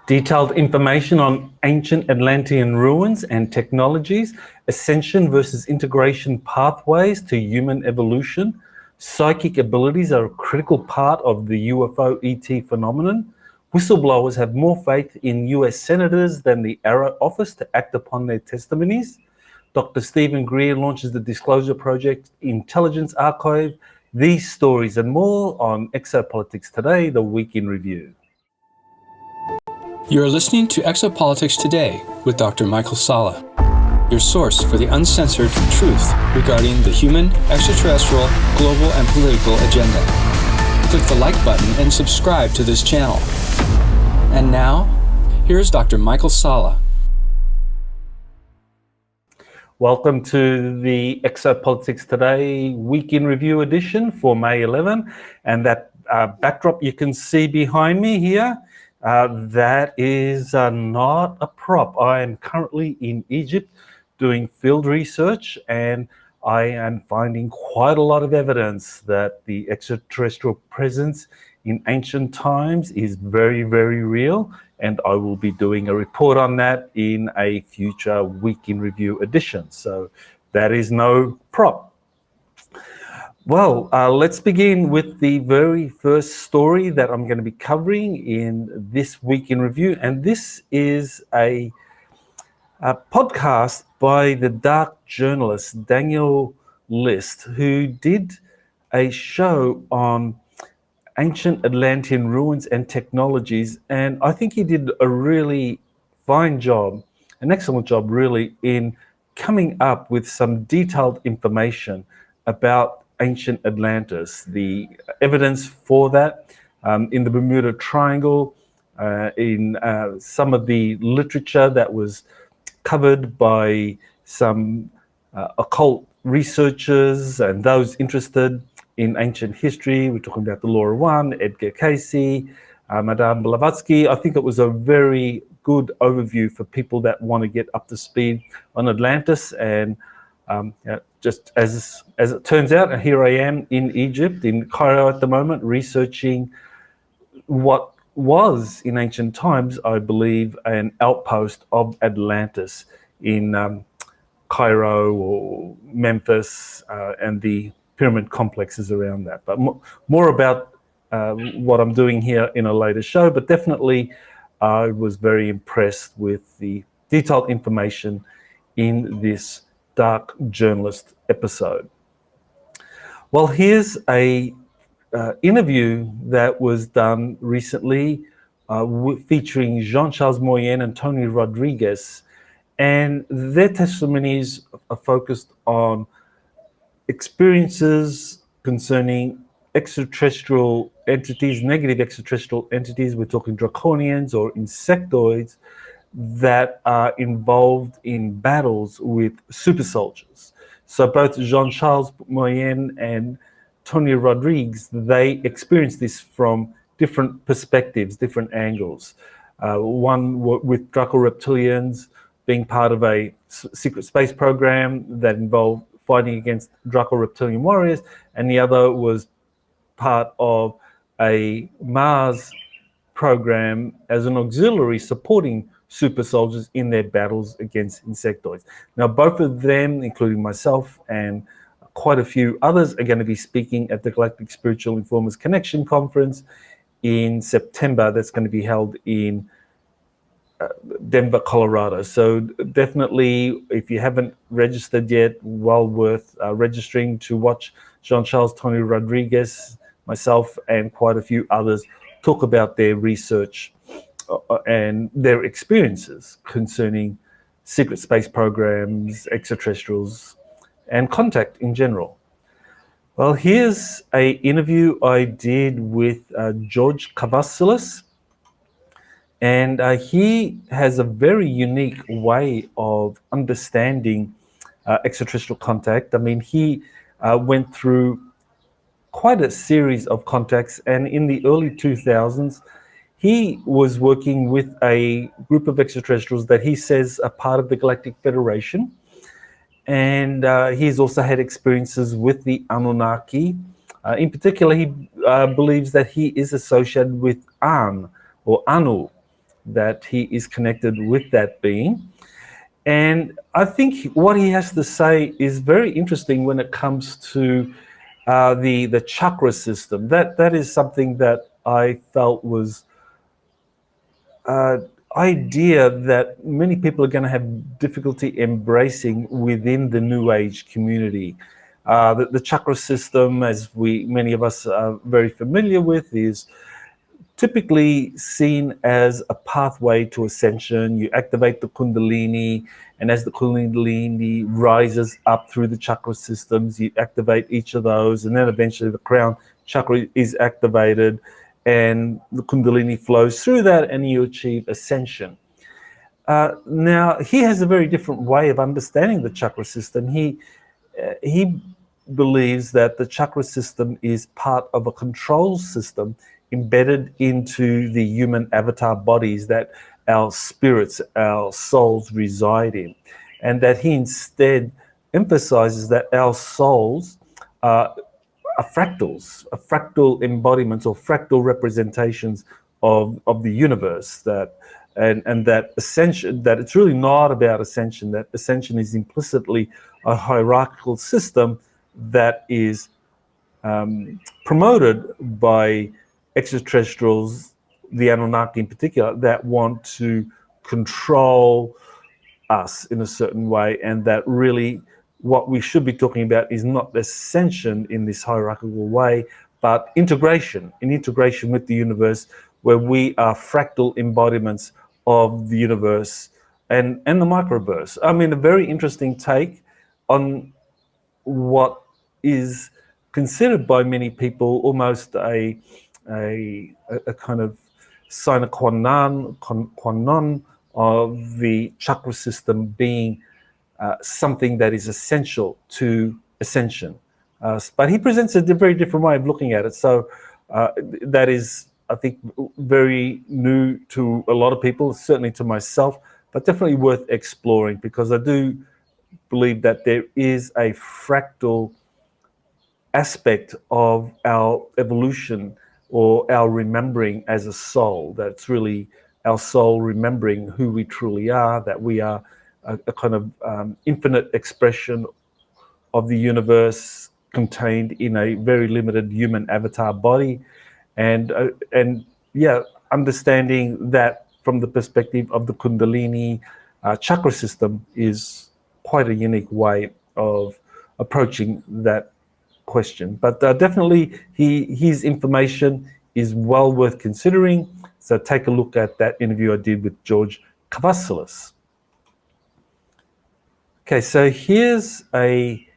Detailed information on ancient Atlantean ruins and technologies, ascension versus integration pathways to human evolution, psychic abilities are a critical part of the UFO ET phenomenon. Whistleblowers have more faith in US senators than the AARO office to act upon their testimonies. Dr. Stephen Greer launches the Disclosure Project Intelligence Archive. These stories and more on Exopolitics Today, the Week in Review. You are listening to Exopolitics Today with Dr. Michael Salla, your source for the uncensored truth regarding the human, extraterrestrial, global, and political agenda. Click the like button and subscribe to this channel. And now, here's Dr. Michael Salla. Welcome to the Exopolitics Today Week in Review edition for May 11. And that backdrop you can see behind me here, that is not a prop. I am currently in Egypt doing field research, and I am finding quite a lot of evidence that the extraterrestrial presence in ancient times is very, very real. And I will be doing a report on that in a future Week in Review edition. So that is no prop. Well, let's begin with the very first story that I'm going to be covering in this Week in Review. And this is a podcast by the dark journalist Daniel List, who did a show on ancient Atlantean ruins and technologies. And I think he did a really fine job, an excellent job really, in coming up with some detailed information about ancient Atlantis, the evidence for that in the Bermuda Triangle, in some of the literature that was covered by some occult researchers and those interested in ancient history. We're talking about the Laura One, Edgar Casey, Madame Blavatsky. I think it was a very good overview for people that want to get up to speed on Atlantis. And just as it turns out, and here I am in Egypt, in Cairo at the moment, researching what was in ancient times, I believe, an outpost of Atlantis in Cairo or Memphis and the pyramid complexes around that. But more about what I'm doing here in a later show. But definitely, I was very impressed with the detailed information in this dark journalist episode. Well, here's a interview that was done recently featuring Jean-Charles Moyen and Tony Rodriguez, and their testimonies are focused on experiences concerning extraterrestrial entities, negative extraterrestrial entities. We're talking draconians or insectoids that are involved in battles with super soldiers. So both Jean-Charles Moyen and Tony Rodriguez, they experienced this from different perspectives, different angles. One with Draco reptilians being part of a secret space program that involved fighting against Draco reptilian warriors, and the other was part of a Mars program as an auxiliary supporting super soldiers in their battles against insectoids. Now, both of them, including myself and quite a few others, are going to be speaking at the Galactic Spiritual Informers Connection Conference in September. That's going to be held in Denver, Colorado. So definitely, if you haven't registered yet, well worth registering to watch Jean-Charles, Tony Rodriguez, myself, and quite a few others talk about their research and their experiences concerning secret space programs, extraterrestrials, and contact in general. Well, here's an interview I did with George Kavasilis, and he has a very unique way of understanding extraterrestrial contact. I mean, he went through quite a series of contacts, and in the early 2000s, he was working with a group of extraterrestrials that he says are part of the Galactic Federation. And he's also had experiences with the Anunnaki. In particular, he believes that he is associated with An, or Anu, that he is connected with that being. And I think what he has to say is very interesting when it comes to the chakra system. That is something that I felt was idea that many people are going to have difficulty embracing within the New Age community. The chakra system, as many of us are very familiar with, is typically seen as a pathway to ascension. You activate the Kundalini, and as the Kundalini rises up through the chakra systems, you activate each of those, and then eventually the crown chakra is activated, and the Kundalini flows through that, and you achieve ascension. Now, he has a very different way of understanding the chakra system. He believes that the chakra system is part of a control system embedded into the human avatar bodies that our spirits, our souls reside in, and that he instead emphasizes that our souls are fractals, fractal embodiments or fractal representations of the universe, that and that ascension, that it's really not about ascension, that ascension is implicitly a hierarchical system that is promoted by extraterrestrials, the Anunnaki in particular, that want to control us in a certain way, and that really what we should be talking about is not ascension in this hierarchical way, but integration with the universe, where we are fractal embodiments of the universe and the microverse. I mean, a very interesting take on what is considered by many people almost a kind of sine qua non of the chakra system being something that is essential to ascension. But he presents a very different way of looking at it. So that is, I think, very new to a lot of people, certainly to myself, but definitely worth exploring, because I do believe that there is a fractal aspect of our evolution or our remembering as a soul. That's really our soul remembering who we truly are, that we are a kind of infinite expression of the universe contained in a very limited human avatar body, and yeah, understanding that from the perspective of the Kundalini chakra system is quite a unique way of approaching that question. But definitely his information is well worth considering. So take a look at that interview I did with George Kavasilis. Okay, so here's a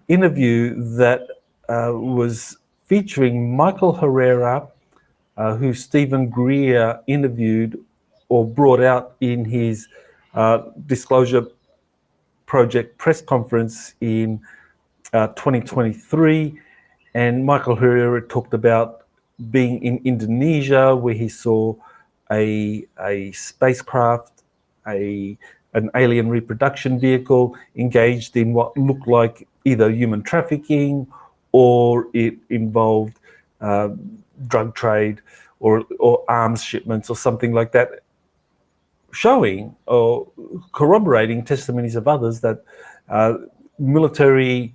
interview that was featuring Michael Herrera, who Stephen Greer interviewed or brought out in his Disclosure Project press conference in 2023. And Michael Herrera talked about being in Indonesia, where he saw a spacecraft, an alien reproduction vehicle engaged in what looked like either human trafficking or it involved drug trade or arms shipments or something like that, showing or corroborating testimonies of others that military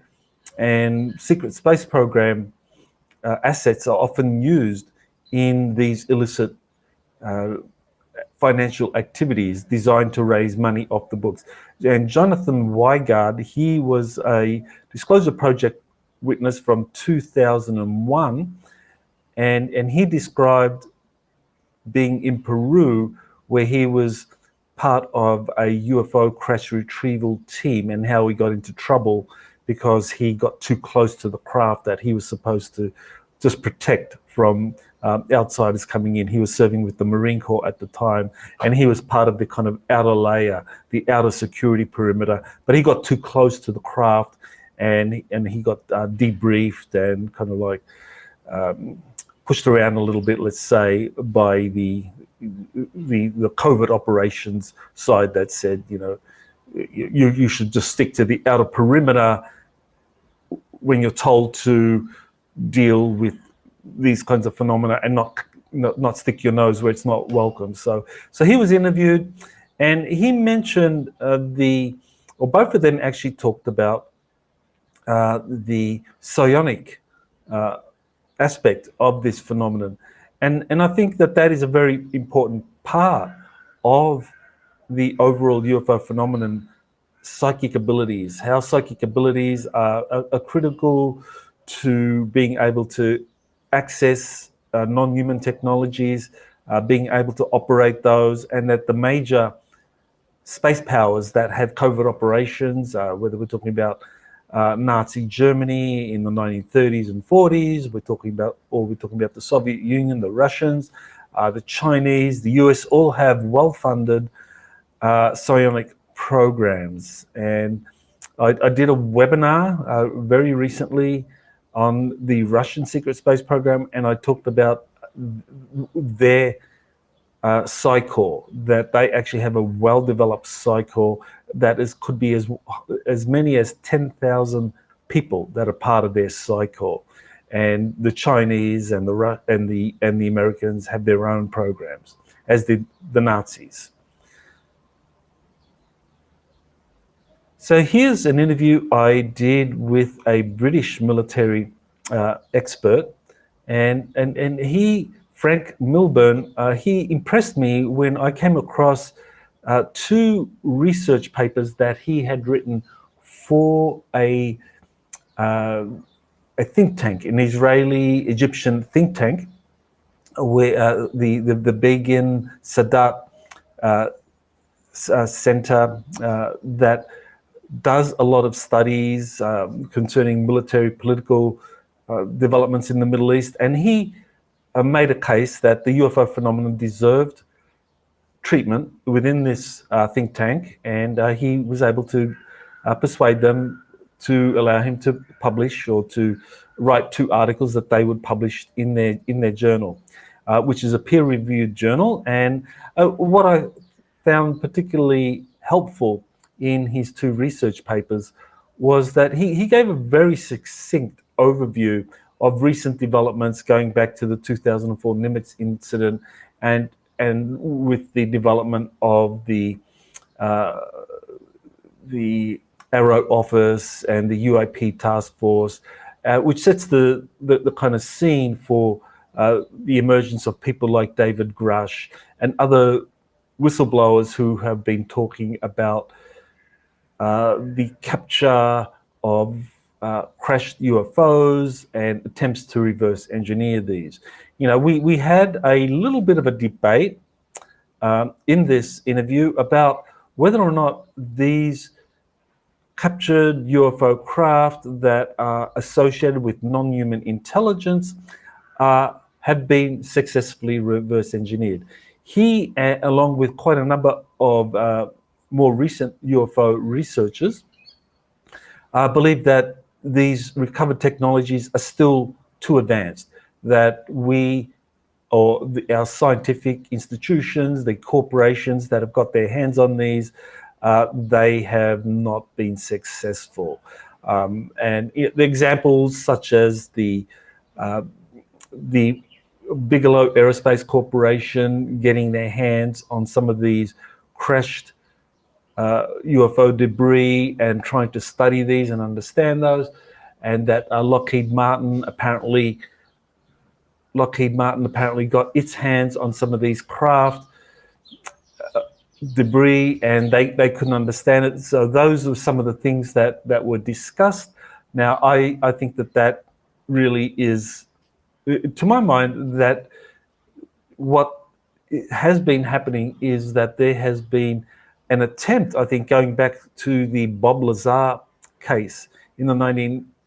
and secret space program assets are often used in these illicit financial activities designed to raise money off the books. And Jonathan Weigard, he was a Disclosure Project witness from 2001, and he described being in Peru, where he was part of a UFO crash retrieval team, and how he got into trouble because he got too close to the craft that he was supposed to just protect from outsiders coming in. He was serving with the Marine Corps at the time, and he was part of the kind of outer layer, the outer security perimeter, but he got too close to the craft, and he got debriefed and kind of like pushed around a little bit, let's say, by the covert operations side that said, you know, you should just stick to the outer perimeter when you're told to deal with these kinds of phenomena and not not stick your nose where it's not welcome. So he was interviewed, and he mentioned both of them actually talked about the psionic aspect of this phenomenon, and I think that is a very important part of the overall UFO phenomenon. Psychic abilities, how psychic abilities are critical to being able to access non-human technologies, being able to operate those, and that the major space powers that have covert operations, whether we're talking about Nazi Germany in the 1930s and 40s, we're talking about the Soviet Union, the Russians, the Chinese, the US, all have well-funded psionic programs. And I did a webinar very recently on the Russian secret space program, and I talked about their psy-core, that they actually have a well-developed psy-core that could be as many as 10,000 people that are part of their psy-core. And the Chinese and the Americans have their own programs, as did the Nazis. So here's an interview I did with a British military expert, and he, Frank Milburn, he impressed me when I came across two research papers that he had written for a think tank, an Israeli-Egyptian think tank, where the Begin Sadat Center that does a lot of studies concerning military, political developments in the Middle East, and he made a case that the UFO phenomenon deserved treatment within this think tank, and he was able to persuade them to allow him to publish or to write two articles that they would publish in their journal, which is a peer-reviewed journal. And what I found particularly helpful in his two research papers was that he gave a very succinct overview of recent developments going back to the 2004 Nimitz incident, and with the development of the AARO office and the UAP task force, which sets the kind of scene for the emergence of people like David Grush and other whistleblowers who have been talking about the capture of crashed UFOs and attempts to reverse engineer these. You know, we had a little bit of a debate in this interview about whether or not these captured UFO craft that are associated with non-human intelligence have been successfully reverse engineered. He, along with quite a number of more recent UFO researchers, believe that these recovered technologies are still too advanced, that our scientific institutions, the corporations that have got their hands on these, they have not been successful. And the examples such as the Bigelow Aerospace Corporation getting their hands on some of these crashed UFO debris and trying to study these and understand those, and that Lockheed Martin apparently got its hands on some of these craft debris, and they couldn't understand it. So those are some of the things that were discussed. Now, I think that really is, to my mind, that what has been happening is that there has been an attempt, I think, going back to the Bob Lazar case in the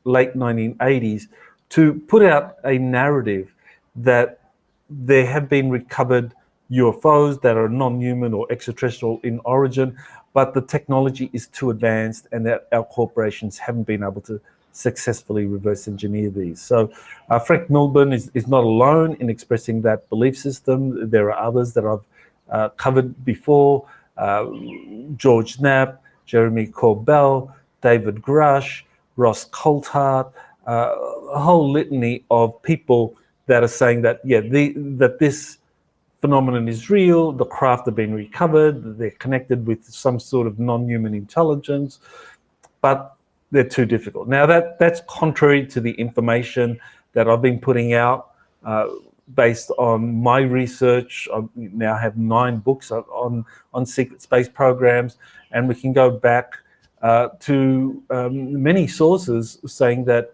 late 1980s, to put out a narrative that there have been recovered UFOs that are non-human or extraterrestrial in origin, but the technology is too advanced and that our corporations haven't been able to successfully reverse engineer these. So Frank Milburn is not alone in expressing that belief system. There are others that I've covered before. George Knapp, Jeremy Corbell, David Grush, Ross Coulthart, a whole litany of people that are saying that, that this phenomenon is real, the craft have been recovered, they're connected with some sort of non-human intelligence, but they're too difficult. Now that's contrary to the information that I've been putting out based on my research. I now have 9 books on secret space programs, and we can go back to many sources saying that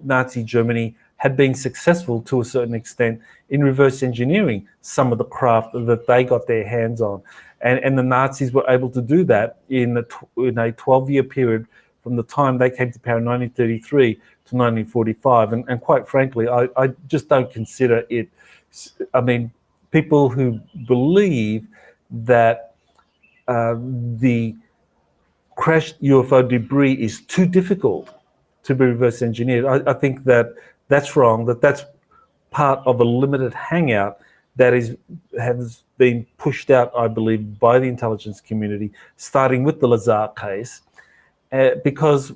Nazi Germany had been successful to a certain extent in reverse engineering some of the craft that they got their hands on. And the Nazis were able to do that in a 12-year period from the time they came to power in 1933 to 1945. And quite frankly, I just don't consider it. I mean, people who believe that the crashed UFO debris is too difficult to be reverse engineered, I think that that's wrong, that's part of a limited hangout that has been pushed out, I believe, by the intelligence community, starting with the Lazar case, because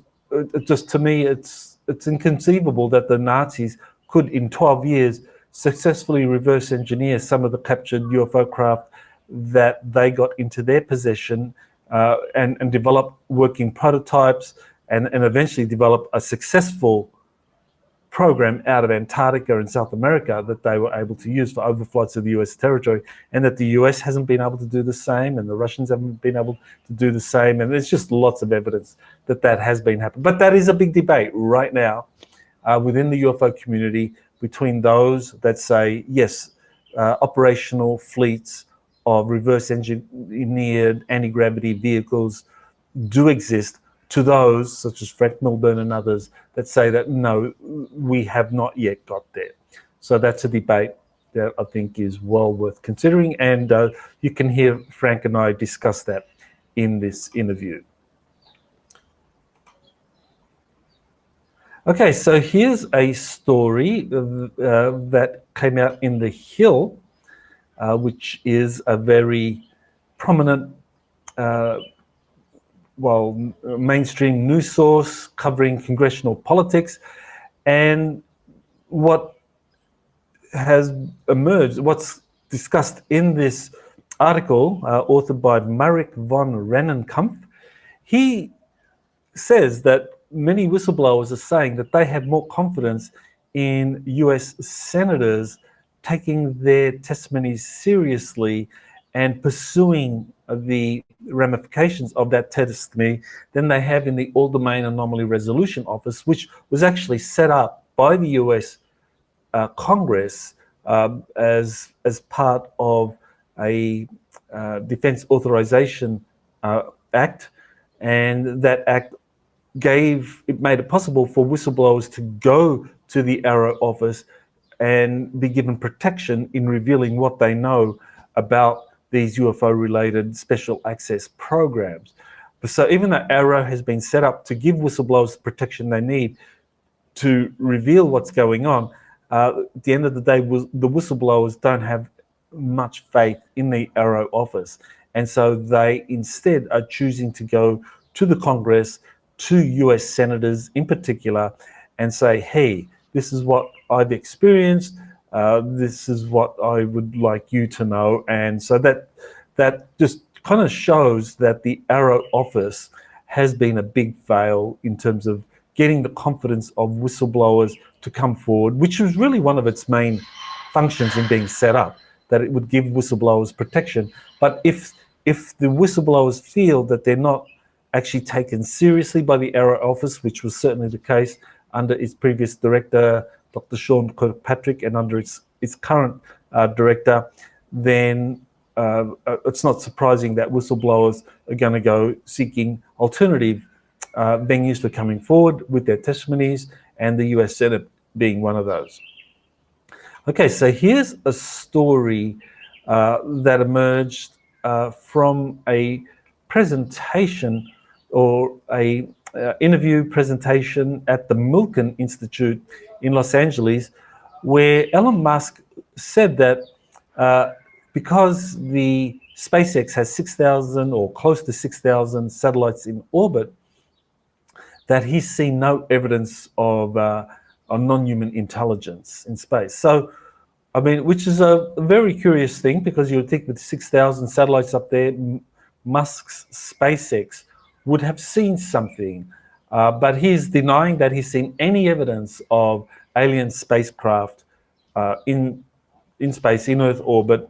just to me, it's inconceivable that the Nazis could, in 12 years, successfully reverse engineer some of the captured UFO craft that they got into their possession, and develop working prototypes, and eventually develop a successful program out of Antarctica and South America that they were able to use for overflights of the US territory, and that the US hasn't been able to do the same, and the Russians haven't been able to do the same, and there's just lots of evidence that has been happening. But that is a big debate right now within the UFO community between those that say, yes, operational fleets of reverse engineered anti-gravity vehicles do exist, to those such as Frank Milburn and others that say that no, we have not yet got there. So that's a debate that I think is well worth considering, and you can hear Frank and I discuss that in this interview. Okay, so here's a story that came out in The Hill, which is a very prominent mainstream news source covering congressional politics. And what has emerged, what's discussed in this article, authored by Marek von Rennenkampf, he says that many whistleblowers are saying that they have more confidence in US senators taking their testimonies seriously and pursuing the ramifications of that testimony than they have in the All-Domain Anomaly Resolution Office, which was actually set up by the US Congress as part of a Defense Authorization Act, and that act made it possible for whistleblowers to go to the AARO office and be given protection in revealing what they know about these UFO-related special access programs. So even though AARO has been set up to give whistleblowers the protection they need to reveal what's going on, at the end of the day, the whistleblowers don't have much faith in the AARO office. And so they instead are choosing to go to the Congress, to US senators in particular, and say, hey, this is what I've experienced, this is what I would like you to know. And so that just kind of shows that the AARO office has been a big fail in terms of getting the confidence of whistleblowers to come forward, which was really one of its main functions in being set up, that it would give whistleblowers protection. But if the whistleblowers feel that they're not actually taken seriously by the AARO office, which was certainly the case under its previous director, Dr. Sean Kirkpatrick, and under its current director, then it's not surprising that whistleblowers are going to go seeking alternative venues for coming forward with their testimonies, and the US Senate being one of those. Okay, so here's a story that emerged from a presentation or a interview presentation at the Milken Institute in Los Angeles, where Elon Musk said that because the SpaceX has 6,000 or close to 6,000 satellites in orbit, that he's seen no evidence of non-human intelligence in space. So I mean, which is a very curious thing, because you would think with 6,000 satellites up there, Musk's SpaceX would have seen something. But he's denying that he's seen any evidence of alien spacecraft in space, in Earth orbit.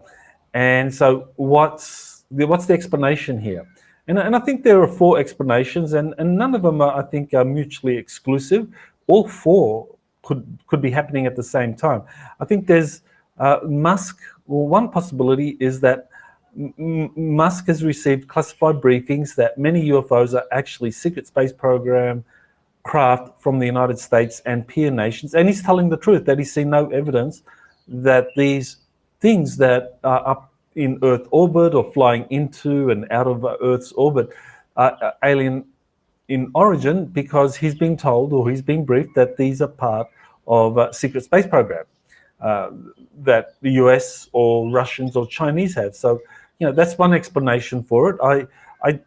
And so what's the explanation here? And I think there are four explanations, and none of them I think are mutually exclusive. All four could be happening at the same time. I think there's Musk. Well, one possibility is that Musk has received classified briefings that many UFOs are actually secret space program craft from the United States and peer nations, and he's telling the truth, that he's seen no evidence that these things that are up in Earth orbit or flying into and out of Earth's orbit are alien in origin, because he's been told, or he's been briefed, that these are part of a secret space program that the US or Russians or Chinese have. So, that's one explanation for it. I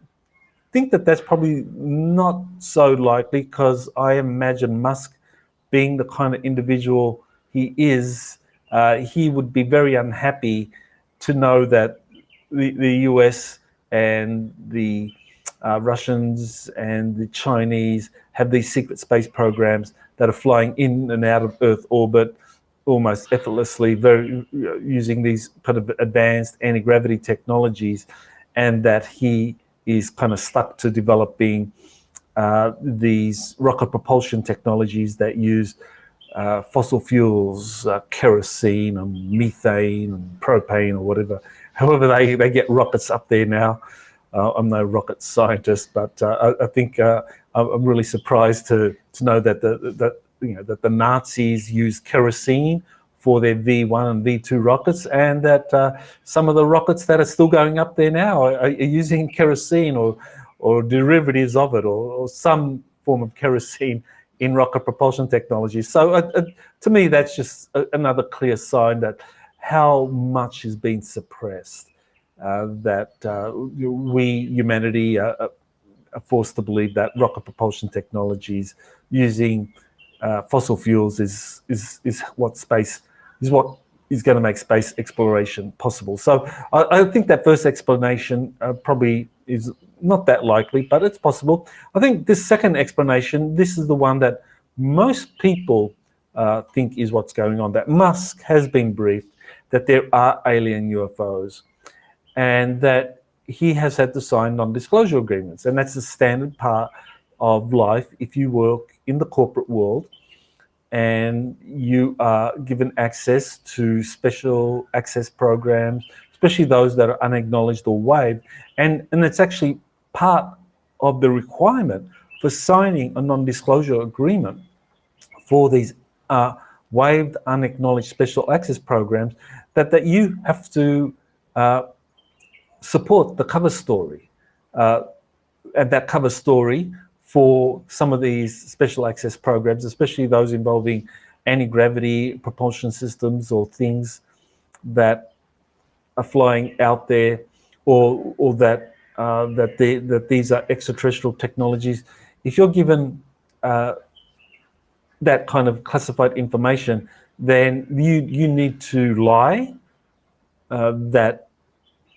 think that that's probably not so likely, because I imagine Musk, being the kind of individual he is, he would be very unhappy to know that the US and the Russians and the Chinese have these secret space programs that are flying in and out of Earth orbit almost effortlessly, using these kind of advanced anti-gravity technologies, and that he is kind of stuck to developing these rocket propulsion technologies that use fossil fuels, kerosene and methane and propane or whatever. However, they get rockets up there now. I'm no rocket scientist, but I think I'm really surprised to know that that the Nazis used kerosene for their V1 and V2 rockets, and that some of the rockets that are still going up there now are using kerosene or derivatives of it, or some form of kerosene in rocket propulsion technology. So to me, that's just another clear sign that how much is being suppressed, that we, humanity, are forced to believe that rocket propulsion technologies using fossil fuels is what is going to make space exploration possible. So I think that first explanation probably is not that likely, but it's possible. I think this second explanation, this is the one that most people think is what's going on, that Musk has been briefed that there are alien UFOs, and that he has had to sign non-disclosure agreements. And that's the standard part of life if you work in the corporate world and you are given access to special access programs, especially those that are unacknowledged or waived. And it's actually part of the requirement for signing a non-disclosure agreement for these waived, unacknowledged special access programs, that you have to support the cover story. And that cover story for some of these special access programs, especially those involving anti-gravity propulsion systems or things that are flying out there, or that these are extraterrestrial technologies. If you're given that kind of classified information, then you need to lie that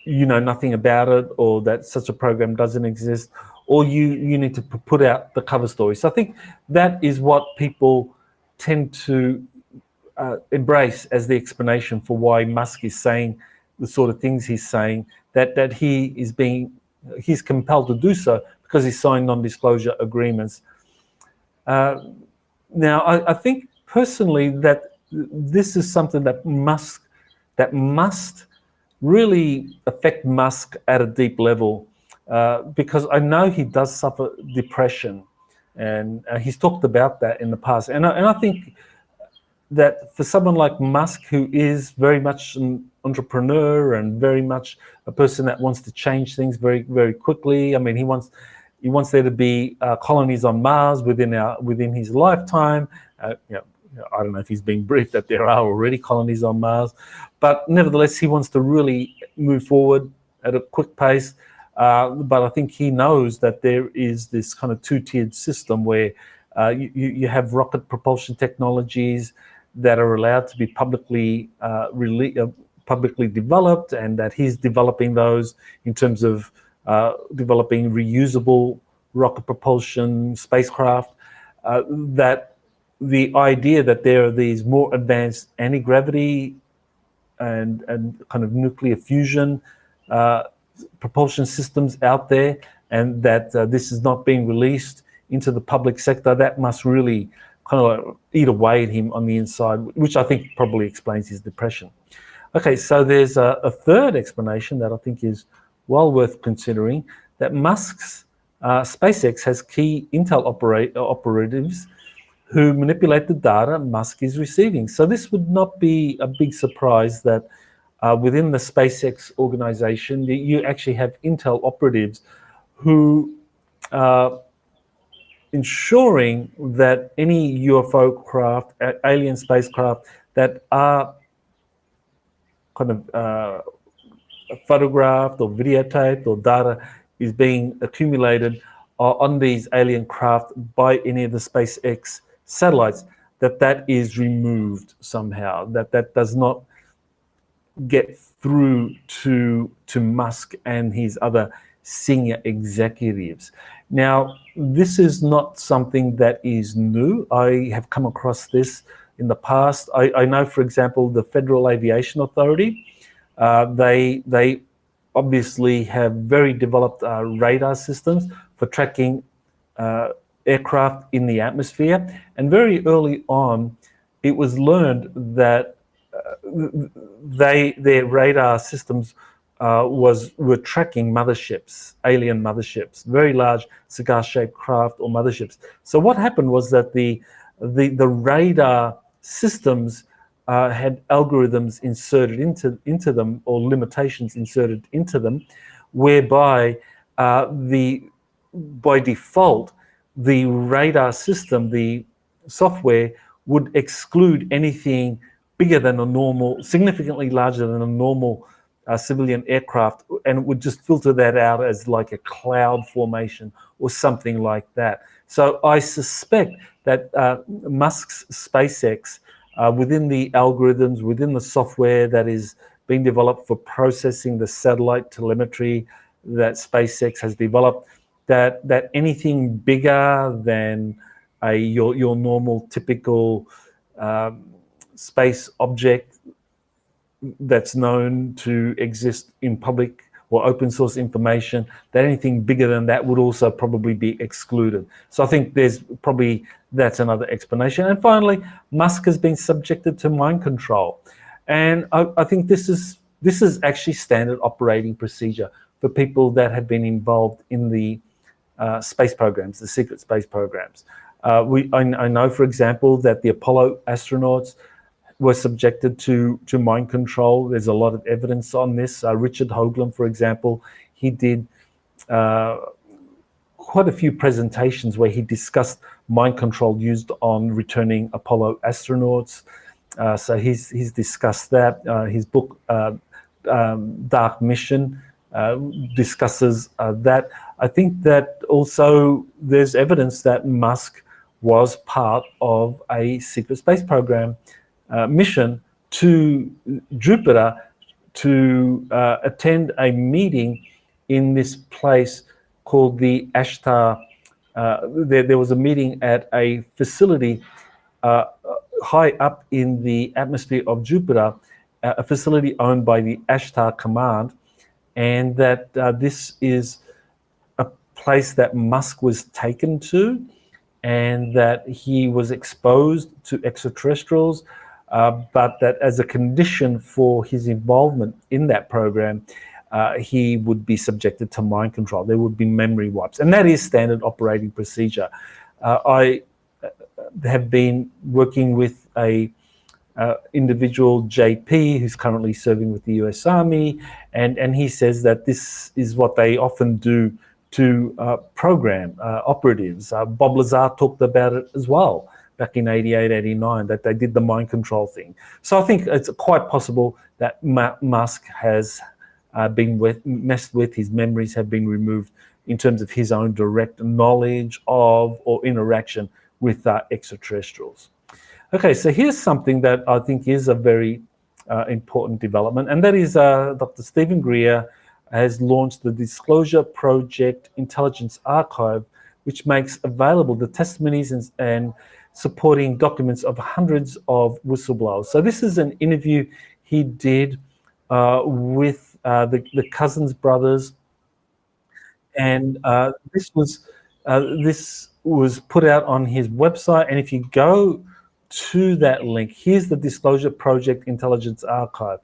you know nothing about it, or that such a program doesn't exist, or you need to put out the cover story. So I think that is what people tend to embrace as the explanation for why Musk is saying the sort of things he's saying, that he's compelled to do so because he signed non-disclosure agreements. Now, I think personally that this is something that must really affect Musk at a deep level, because I know he does suffer depression, and he's talked about that in the past. And I think that for someone like Musk, who is very much an entrepreneur and very much a person that wants to change things very, very quickly. I mean, he wants there to be colonies on Mars within his lifetime. I don't know if he's been briefed that there are already colonies on Mars, but nevertheless, he wants to really move forward at a quick pace. But I think he knows that there is this kind of two-tiered system where you have rocket propulsion technologies that are allowed to be publicly developed, and that he's developing those in terms of developing reusable rocket propulsion spacecraft, that the idea that there are these more advanced anti-gravity and kind of nuclear fusion propulsion systems out there, and that this is not being released into the public sector, that must really kind of like eat away at him on the inside, which I think probably explains his depression. Okay, so there's a third explanation that I think is well worth considering, that Musk's SpaceX has key intel operatives who manipulate the data Musk is receiving. So this would not be a big surprise that within the SpaceX organization, you actually have intel operatives who are ensuring that any UFO craft, alien spacecraft that are kind of photographed or videotaped, or data is being accumulated on these alien craft by any of the SpaceX satellites, that is removed somehow, that does not get through to Musk and his other senior executives. Now, this is not something that is new. I have come across this in the past. I know, for example, the Federal Aviation Authority, they obviously have very developed radar systems for tracking aircraft in the atmosphere. And very early on, it was learned that their radar systems were tracking motherships, alien motherships, very large cigar-shaped craft or motherships. So what happened was that the radar systems had algorithms inserted into them, or limitations inserted into them, whereby by default the radar system, the software, would exclude anything bigger than a normal, significantly larger than a normal civilian aircraft, and it would just filter that out as like a cloud formation or something like that. So I suspect that Musk's SpaceX, within the algorithms, within the software that is being developed for processing the satellite telemetry that SpaceX has developed, that anything bigger than your normal typical space object that's known to exist in public or open source information, that anything bigger than that would also probably be excluded. So I think that's another explanation. And finally, Musk has been subjected to mind control. And I think this is actually standard operating procedure for people that have been involved in the space programs, the secret space programs. I know, for example, that the Apollo astronauts were subjected to mind control. There's a lot of evidence on this. Richard Hoagland, for example, he did quite a few presentations where he discussed mind control used on returning Apollo astronauts. So he's discussed that. His book, Dark Mission, discusses that. I think that also there's evidence that Musk was part of a secret space program mission to Jupiter to attend a meeting in this place called the Ashtar. There was a meeting at a facility high up in the atmosphere of Jupiter, a facility owned by the Ashtar Command, and that this is a place that Musk was taken to, and that he was exposed to extraterrestrials, but that as a condition for his involvement in that program, he would be subjected to mind control. There would be memory wipes, and that is standard operating procedure. I have been working with a individual, JP, who's currently serving with the US Army, and he says that this is what they often do to program operatives. Bob Lazar talked about it as well back in 88, 89, that they did the mind control thing. So I think it's quite possible that Musk has been messed with, his memories have been removed in terms of his own direct knowledge of or interaction with extraterrestrials. Okay, so here's something that I think is a very important development, and that is Dr. Stephen Greer has launched the Disclosure Project Intelligence Archive, which makes available the testimonies and supporting documents of hundreds of whistleblowers. So this is an interview he did with the Cousins brothers, and this was put out on his website. And if you go to that link, here's the Disclosure Project Intelligence Archive.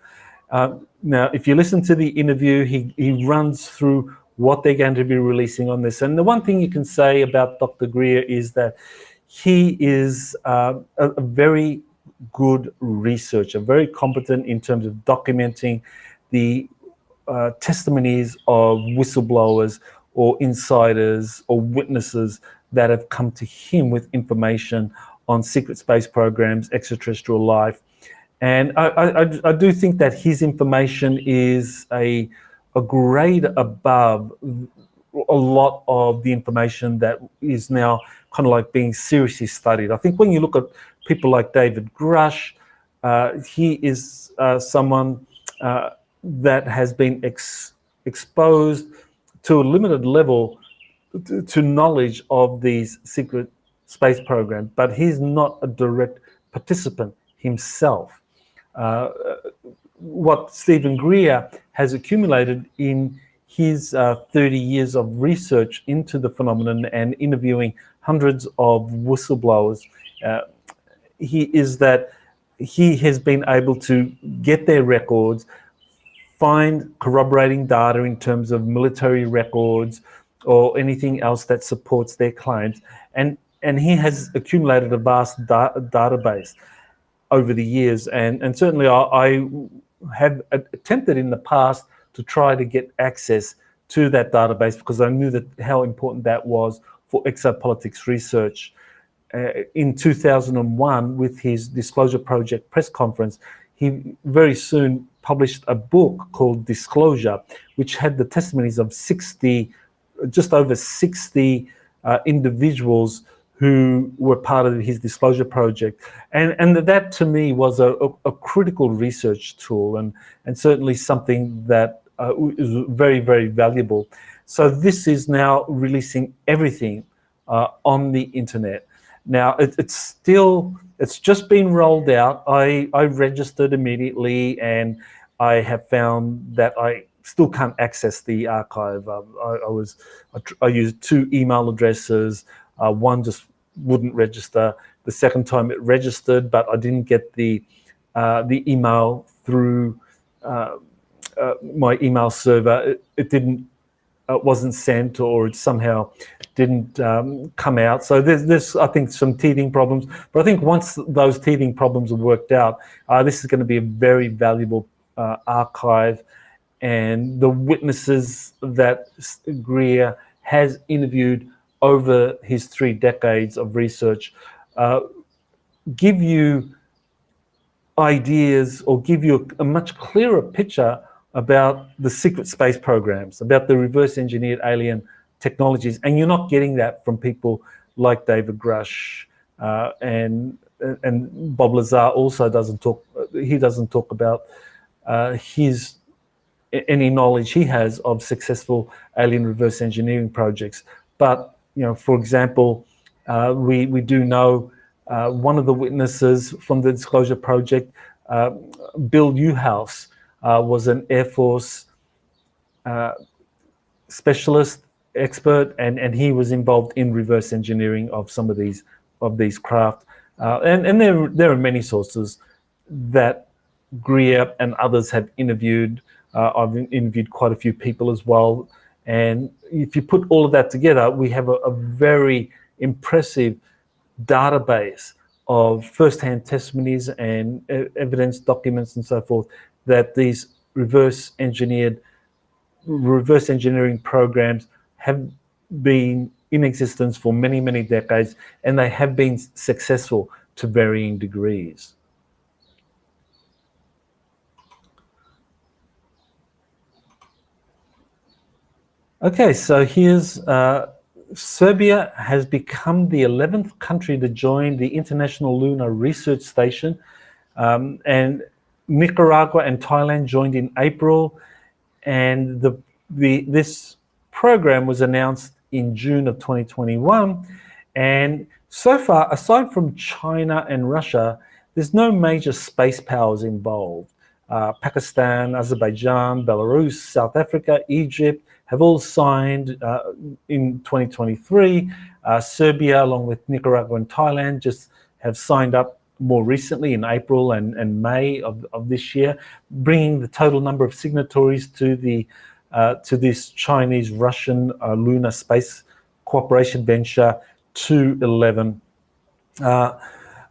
Now, if you listen to the interview, he runs through what they're going to be releasing on this. And the one thing you can say about Dr. Greer is that he is a very good researcher, very competent in terms of documenting the testimonies of whistleblowers or insiders or witnesses that have come to him with information on secret space programs, extraterrestrial life. And I do think that his information is a grade above a lot of the information that is now kind of like being seriously studied. I think when you look at people like David Grush, he is someone that has been exposed to a limited level to knowledge of these secret space programs, but he's not a direct participant himself. What Stephen Greer has accumulated in his 30 years of research into the phenomenon and interviewing hundreds of whistleblowers, he has been able to get their records, find corroborating data in terms of military records or anything else that supports their claims, and he has accumulated a vast database over the years, and certainly I have attempted in the past to try to get access to that database because I knew that how important that was for exopolitics research. In 2001, with his Disclosure Project press conference, he very soon published a book called Disclosure, which had the testimonies of just over 60 individuals who were part of his Disclosure Project. And that to me was a critical research tool and certainly something that is very, very valuable. So this is now releasing everything on the internet. Now it's just been rolled out. I registered immediately, and I have found that I still can't access the archive. I used 2 email addresses. One just wouldn't register. The second time it registered, but I didn't get the email through my email server. It didn't. Wasn't sent, or it somehow didn't come out. So there's, I think, some teething problems. But I think once those teething problems are worked out, this is going to be a very valuable archive. And the witnesses that Greer has interviewed over his 3 decades of research give you ideas or give you a much clearer picture about the secret space programs, about the reverse engineered alien technologies. And you're not getting that from people like David Grush, and Bob Lazar also doesn't talk. He doesn't talk about any knowledge he has of successful alien reverse engineering projects. But for example, we do know one of the witnesses from the Disclosure Project, Bill Newhouse, was an Air Force specialist, expert, and he was involved in reverse engineering of some of these craft. And there are many sources that Greer and others have interviewed. I've interviewed quite a few people as well. And if you put all of that together, we have a very impressive database of first-hand testimonies and evidence documents and so forth that these reverse engineering programs have been in existence for many, many decades, and they have been successful to varying degrees. Okay, so here's Serbia has become the 11th country to join the International Lunar Research Station, and Nicaragua and Thailand joined in April, and this program was announced in June of 2021. And so far, aside from China and Russia, there's no major space powers involved. Pakistan, Azerbaijan, Belarus, South Africa, Egypt have all signed in 2023. Serbia, along with Nicaragua and Thailand, just have signed up more recently in April and May of this year, bringing the total number of signatories to this Chinese-Russian lunar space cooperation venture to 11.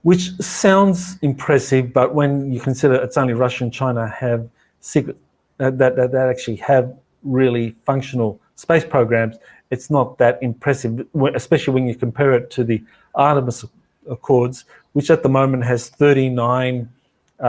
Which sounds impressive, but when you consider it's only Russia and China have secret that actually have really functional space programs, it's not that impressive, especially when you compare it to the Artemis Accords, which at the moment has 39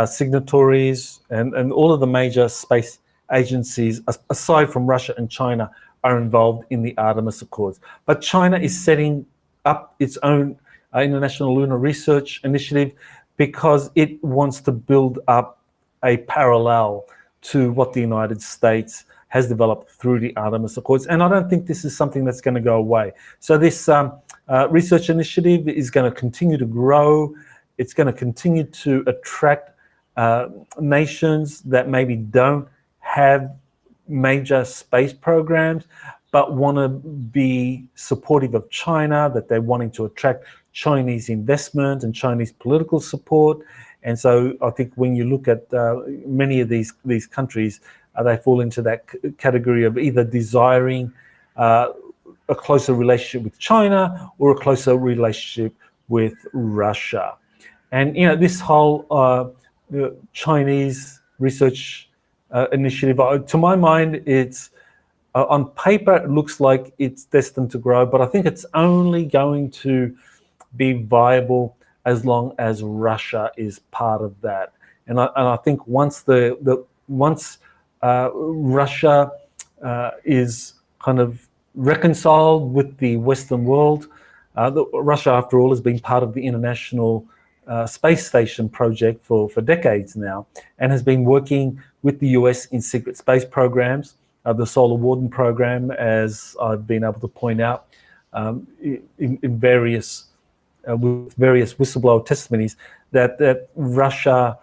signatories, and all of the major space agencies, aside from Russia and China, are involved in the Artemis Accords. But China is setting up its own International Lunar Research Initiative because it wants to build up a parallel to what the United States has developed through the Artemis Accords. And I don't think this is something that's going to go away. So this research initiative is going to continue to grow. It's going to continue to attract nations that maybe don't have major space programs, but want to be supportive of China, that they're wanting to attract Chinese investment and Chinese political support. And so I think when you look at many of these countries, they fall into that category of either desiring a closer relationship with China or a closer relationship with Russia. And this whole Chinese research initiative, to my mind, it's on paper it looks like it's destined to grow, but I think it's only going to be viable as long as Russia is part of that. And I think once Russia is kind of reconciled with the Western world, Russia, after all, has been part of the International Space Station project for decades now, and has been working with the US in secret space programs, the Solar Warden program, as I've been able to point out in various with various whistleblower testimonies, that Russia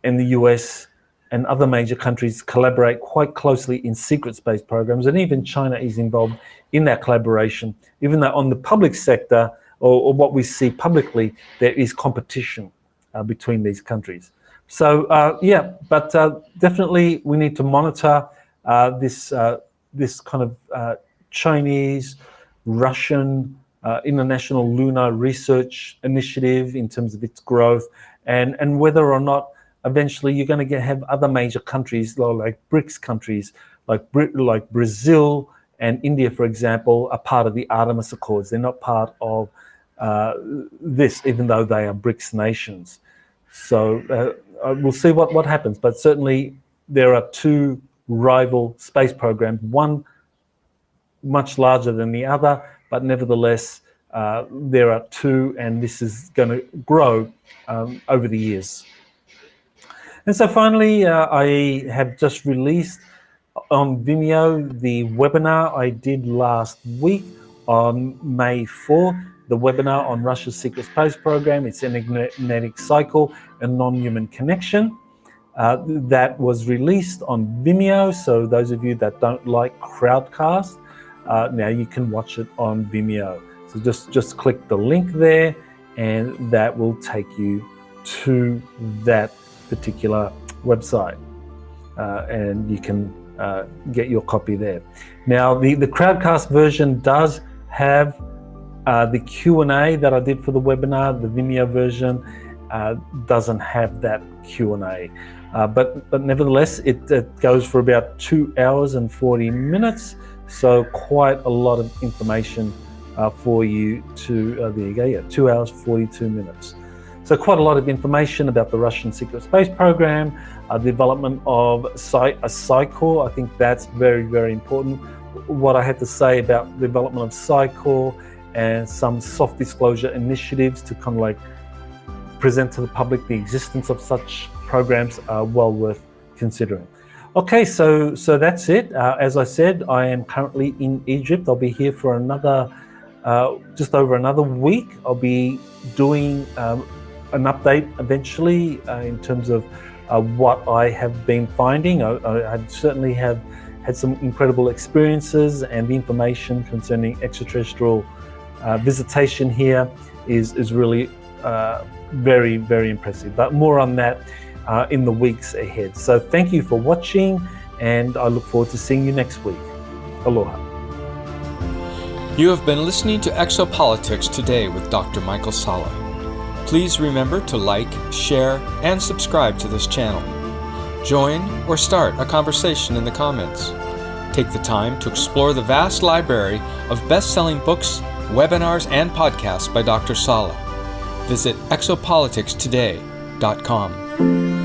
and the US and other major countries collaborate quite closely in secret space programs, and even China is involved in that collaboration, even though on the public sector, or what we see publicly, there is competition between these countries. So but definitely we need to monitor this kind of Chinese, Russian, International Lunar Research Initiative in terms of its growth, and whether or not eventually you're going to have other major countries like BRICS countries, like Brazil and India, for example, are part of the Artemis Accords. They're not part of this, even though they are BRICS nations. So we'll see what happens. But certainly there are two rival space programs, one much larger than the other, but nevertheless, there are two, and this is going to grow over the years. And so finally, I have just released on Vimeo the webinar I did last week on May 4, the webinar on Russia's secret space program, its enigmatic cycle and non-human connection. That was released on Vimeo, so those of you that don't like Crowdcast, now you can watch it on Vimeo. So just click the link there, and that will take you to that particular website, and you can get your copy there. Now, the Crowdcast version does have the Q&A that I did for the webinar. The Vimeo version doesn't have that Q&A, but nevertheless, it goes for about 2 hours and 40 minutes. So quite a lot of information for you to, there you go, yeah, 2 hours, 42 minutes. So quite a lot of information about the Russian secret space program, the development of a cycle. I think that's very, very important. what I had to say about the development of PsyCore and some soft disclosure initiatives to kind of like present to the public the existence of such programs are well worth considering. Okay, so that's it. As I said, I am currently in Egypt. I'll be here for another, just over another week. I'll be doing an update eventually in terms of what I have been finding. I certainly have had some incredible experiences, and the information concerning extraterrestrial visitation here is really very, very impressive. But more on that in the weeks ahead. So thank you for watching, and I look forward to seeing you next week. Aloha. You have been listening to Exopolitics today with Dr. Michael Salla. Please remember to like, share, and subscribe to this channel. Join or start a conversation in the comments. Take the time to explore the vast library of best-selling books, webinars, and podcasts by Dr. Salla. Visit exopoliticstoday.com.